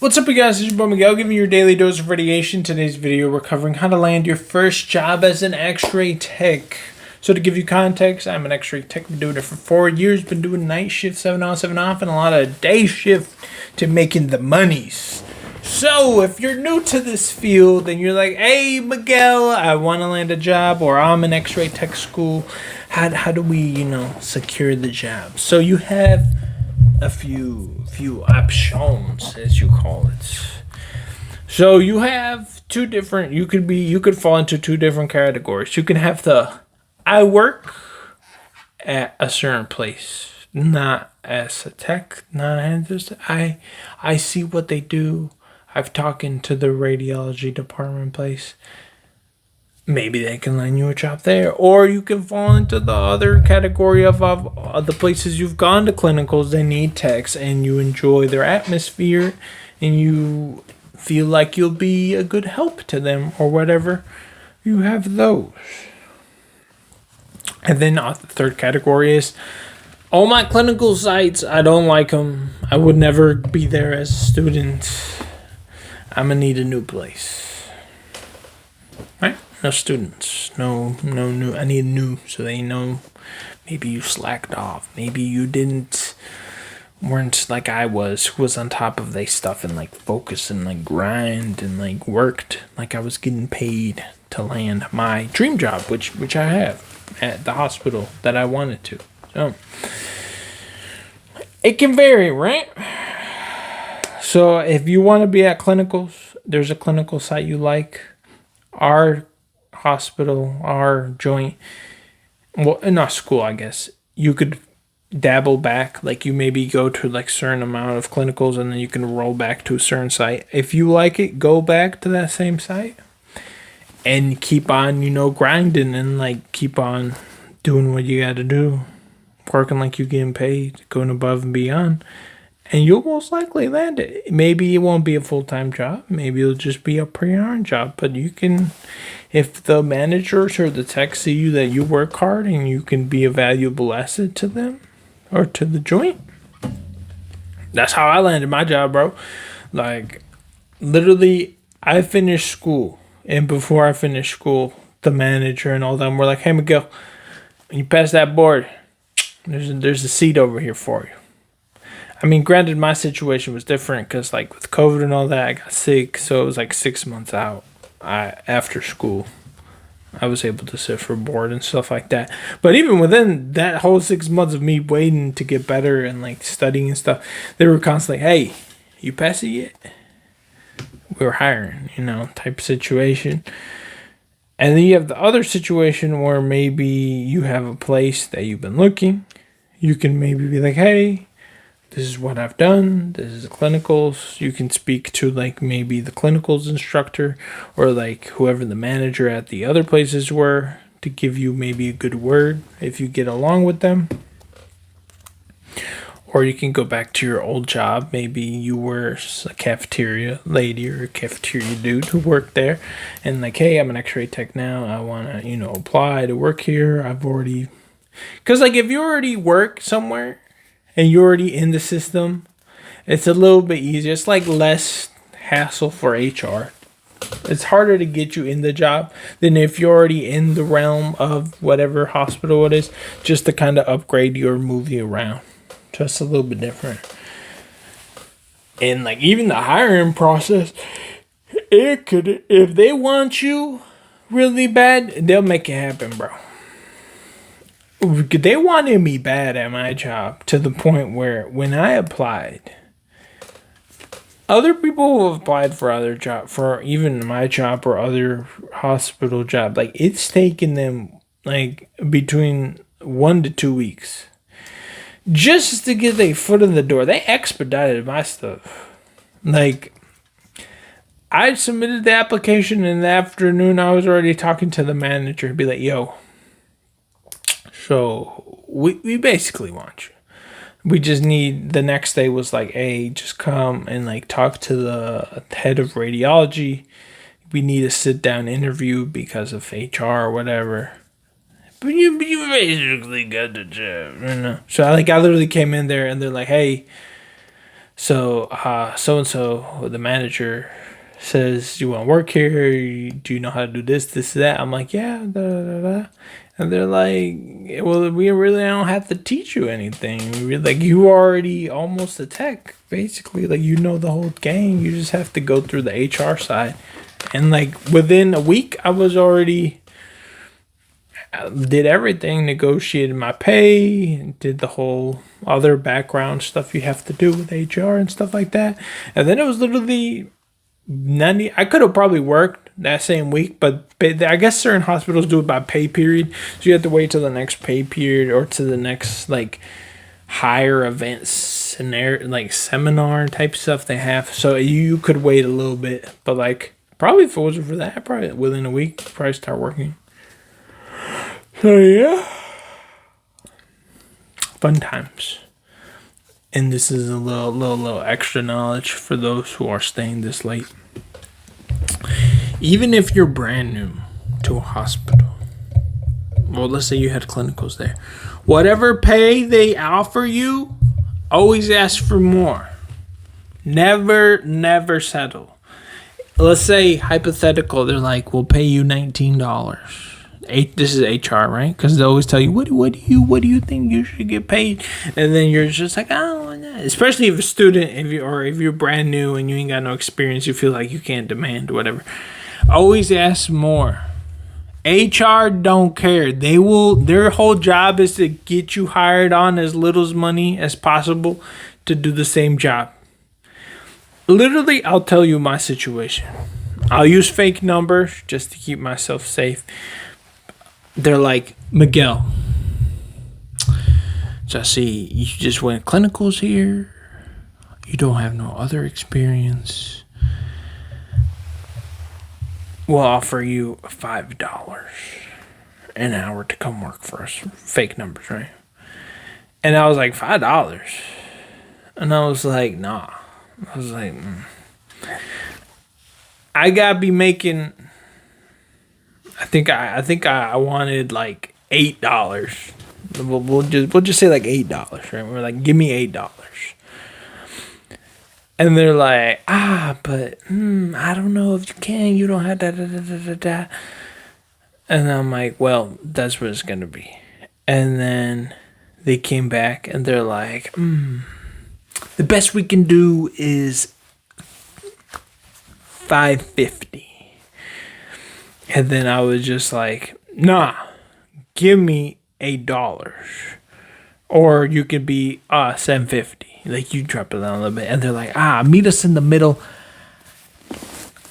What's up, you guys? It's your boy Miguel giving you your daily dose of radiation. Today's video, we're covering how to land your first job as an X-ray tech. So to give you context, I'm an X-ray tech. Been doing it for 4 years. Been doing night shift, 7 on, 7 off, and a lot of day shift to making the monies. So if you're new to this field and you're like, hey Miguel, I want to land a job, or I'm an X-ray tech school, how do we, secure the job? So you have a few options, as you call it. So you have two different. You could fall into two different categories. You can have I work at a certain place, not as a tech, not just I see what they do. I've talked to the radiology department place. Maybe they can land you a job there. Or you can fall into the other category of the places you've gone to clinicals. They need techs and you enjoy their atmosphere and you feel like you'll be a good help to them or whatever. You have those. And then the third category is all my clinical sites, I don't like them. I would never be there as a student. I'm going to need a new place. Right? No students. No new. I need new so they know maybe you slacked off. Maybe you weren't like I was, who was on top of their stuff and focused and grind and worked like I was getting paid to land my dream job, which I have at the hospital that I wanted to. So it can vary, right? So if you want to be at clinicals, there's a clinical site you like. Our hospital, our joint, well, in our school, I guess, you could dabble back. You maybe go to certain amount of clinicals and then you can roll back to a certain site. If you like it, go back to that same site and keep on, grinding and keep on doing what you got to do, working like you're getting paid, going above and beyond. And you'll most likely land it. Maybe it won't be a full-time job. Maybe it'll just be a pre-earned job. But you can, if the managers or the tech see you that you work hard and you can be a valuable asset to them or to the joint. That's how I landed my job, bro. Literally, I finished school. And before I finished school, the manager and all them were like, hey, Miguel, when you pass that board, there's a seat over here for you. I mean, granted, my situation was different because, with COVID and all that, I got sick. So it was 6 months out after school. I was able to sit for board and stuff like that. But even within that whole 6 months of me waiting to get better and, studying and stuff, they were constantly, hey, you pass it yet? We were hiring, type of situation. And then you have the other situation where maybe you have a place that you've been looking. You can maybe be like, hey, this is what I've done. This is the clinicals. You can speak to maybe the clinicals instructor or whoever the manager at the other places were to give you maybe a good word if you get along with them. Or you can go back to your old job. Maybe you were a cafeteria lady or a cafeteria dude who worked there and hey, I'm an X-ray tech now. I want to, apply to work here. I've already, because if you already work somewhere and you're already in the system, it's a little bit easier. It's less hassle for HR. It's harder to get you in the job than if you're already in the realm of whatever hospital it is, just to kind of upgrade you or move you around. Just a little bit different. And even the hiring process, it could, if they want you really bad, they'll make it happen, bro. They wanted me bad at my job to the point where when I applied, other people who have applied for other job, for even my job or other hospital job, it's taken them between 1 to 2 weeks just to get their foot in the door. They expedited my stuff. I submitted the application in the afternoon. I was already talking to the manager. Be like, yo, so we basically want you. We just need, the next day was hey, just come and talk to the head of radiology. We need a sit down interview because of HR or whatever. But you basically got the job, So I literally came in there and they're like, hey, So so and so, the manager says, you want to work here? Do you know how to do this, that? I'm like, yeah, da, da, da, da. And they're like, well, we really don't have to teach you anything. Like, you already almost a tech, basically. Like, you know the whole game. You just have to go through the HR side. And like within a week, I did everything, negotiated my pay, did the whole other background stuff you have to do with HR and stuff like that. And then it was literally 90. I could have probably worked that same week, but I guess certain hospitals do it by pay period. So you have to wait till the next pay period or to the next like higher events scenario, like seminar type stuff they have. So you could wait a little bit, but like probably if it wasn't for that, probably within a week, probably start working. So yeah, fun times. And this is a little extra knowledge for those who are staying this late. Even if you're brand new to a hospital, well, let's say you had clinicals there, whatever pay they offer you, always ask for more. Never settle. Let's say hypothetical, they're like, we'll pay you $19. This is HR, right? Because they always tell you, what do you think you should get paid? And then you're just like, oh, especially if a student, if you're brand new and you ain't got no experience, you feel like you can't demand whatever. Always ask more. HR don't care. Their whole job is to get you hired on as little money as possible to do the same job. Literally, I'll tell you my situation. I'll use fake numbers just to keep myself safe. They're like, Miguel, so I see you just went clinicals here. You don't have no other experience. We'll offer you $5 an hour to come work for us. Fake numbers, right? And I was like, $5? And I was like, nah. I was like, I gotta be making. I think I wanted like $8. We'll just say like $8, right? We're like, give me $8. And they're like, but I don't know if you can. You don't have da. And I'm like, well, that's what it's gonna be. And then they came back and they're like, the best we can do is $5.50. And then I was just like, nah, give me $8. Or you could be $7.50. Like, you drop it down a little bit. And they're like, meet us in the middle.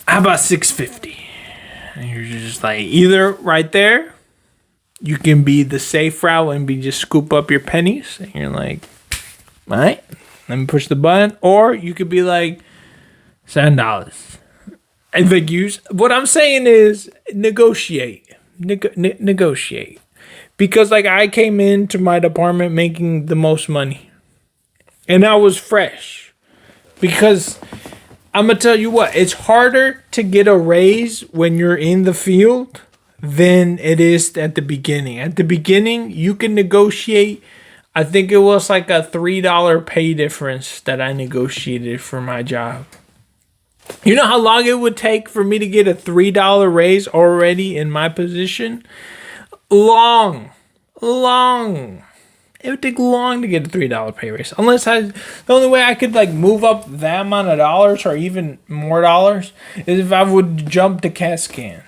How about $6.50? And you're just like, either right there, you can be the safe route and just scoop up your pennies. And you're like, all right, let me push the button. Or you could be like, $7. And like, what I'm saying is negotiate. Negotiate. Because like, I came into my department making the most money. And I was fresh. Because I'm going to tell you what, it's harder to get a raise when you're in the field than it is at the beginning. At the beginning, you can negotiate. I think it was like a $3 pay difference that I negotiated for my job. You know how long it would take for me to get a $3 raise already in my position? Long. It would take long to get a $3 pay raise. The only way I could like move up that amount of dollars or even more dollars is if I would jump to CAT scan.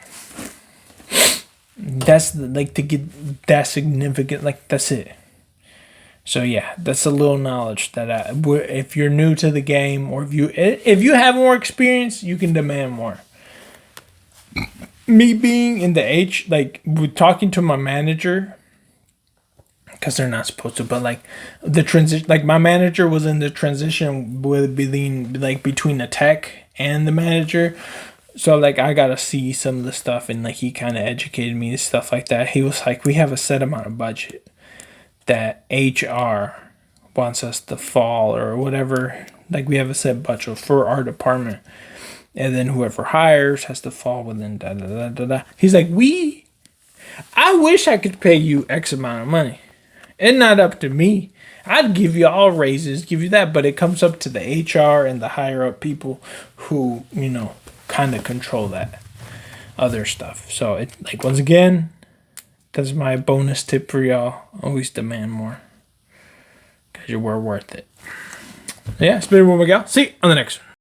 That's like to get that significant, like that's it. So yeah, that's a little knowledge that if you're new to the game or if you have more experience, you can demand more. Me being in the with talking to my manager, because they're not supposed to, but like the transition, like my manager was in the transition between the tech and the manager. So like I got to see some of the stuff and like he kind of educated me and stuff like that. He was like, we have a set amount of budget that HR wants us to fall or whatever. Like we have a set budget for our department. And then whoever hires has to fall within da da da da da. He's like, I wish I could pay you X amount of money. It's not up to me. I'd give you all raises, give you that, but it comes up to the HR and the higher up people who, you know, kind of control that other stuff. So it, like, once again, that's my bonus tip for y'all. Always demand more, because you're worth it. Yeah, it's been with Miguel. See you on the next one.